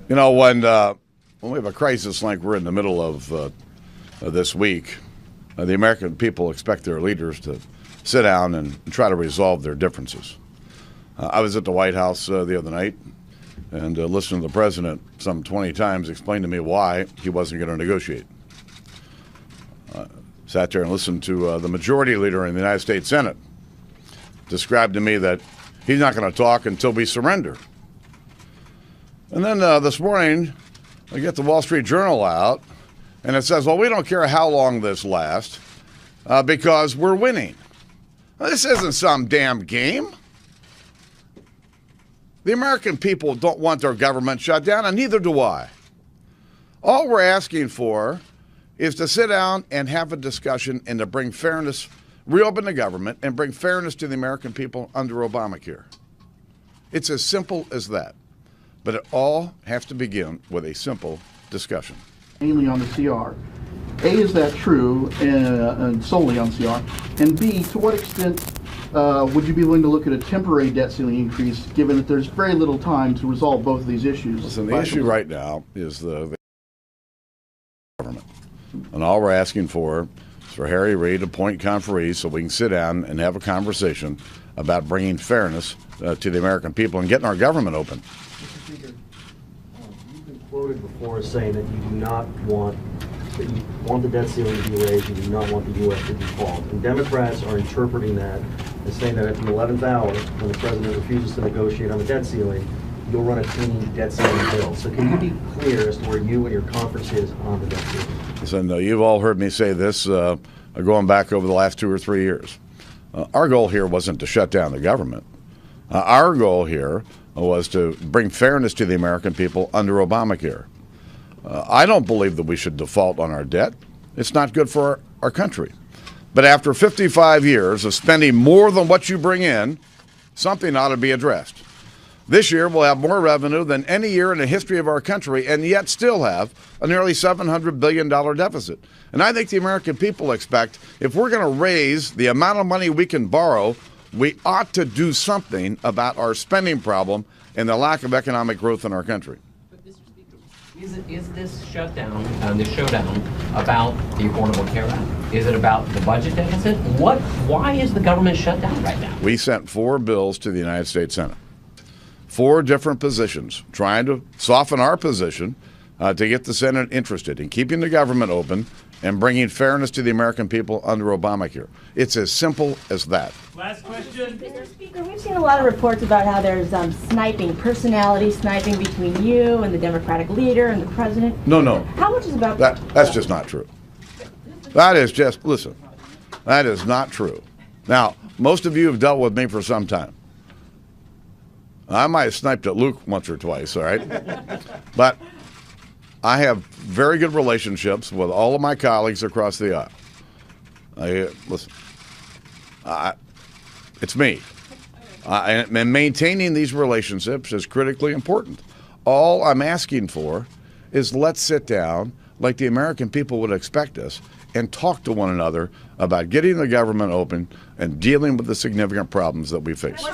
You know, when we have a crisis like we're in the middle of this week, the American people expect their leaders to sit down and try to resolve their differences. I was at the White House the other night and listened to the president some 20 times explain to me why he wasn't going to negotiate. Sat there and listened to the majority leader in the United States Senate describe to me that he's not going to talk until we surrender. And then this morning, I get the Wall Street Journal out, and it says, well, we don't care how long this lasts because we're winning. Well, this isn't some damn game. The American people don't want their government shut down, and neither do I. All we're asking for is to sit down and have a discussion and to bring fairness, reopen the government, and bring fairness to the American people under Obamacare. It's as simple as that. But it all has to begin with a simple discussion. Mainly on the CR. A, is that true, and solely on CR? And B, to what extent would you be willing to look at a temporary debt ceiling increase, given that there's very little time to resolve both of these issues? Listen, the issue right now is the government. And all we're asking for is for Harry Reid to appoint conferees so we can sit down and have a conversation about bringing fairness to the American people and getting our government open. Mr. Speaker, you've been quoted before as saying that you do not want, that you want the debt ceiling to be raised, you do not want the U.S. to default. And Democrats are interpreting that as saying that at the 11th hour, when the president refuses to negotiate on the debt ceiling, you'll run a teeny debt ceiling bill. So can you be clear as to where you and your conference is on the debt ceiling? Listen, you've all heard me say this going back over the last 2 or 3 years. Our goal here wasn't to shut down the government. Our goal here was to bring fairness to the American people under Obamacare. I don't believe that we should default on our debt. It's not good for our country. But after 55 years of spending more than what you bring in, something ought to be addressed. This year we'll have more revenue than any year in the history of our country and yet still have a nearly $700 billion deficit. And I think the American people expect if we're going to raise the amount of money we can borrow, we ought to do something about our spending problem and the lack of economic growth in our country. But, Mr. Speaker, is this shutdown, this showdown, about the Affordable Care Act? Is it about the budget deficit? Why is the government shut down right now? We sent 4 bills to the United States Senate. 4 different positions, trying to soften our position to get the Senate interested in keeping the government open and bringing fairness to the American people under Obamacare. It's as simple as that. Last question. Mr. Speaker, we've seen a lot of reports about how there's personality sniping between you and the Democratic leader and the president. No. How much is about that? That's just not true. That is just, listen, that is not true. Now, most of you have dealt with me for some time. I might have sniped at Luke once or twice, all right? But I have very good relationships with all of my colleagues across the aisle. Listen, it's me. And maintaining these relationships is critically important. All I'm asking for is let's sit down like the American people would expect us and talk to one another about getting the government open and dealing with the significant problems that we face.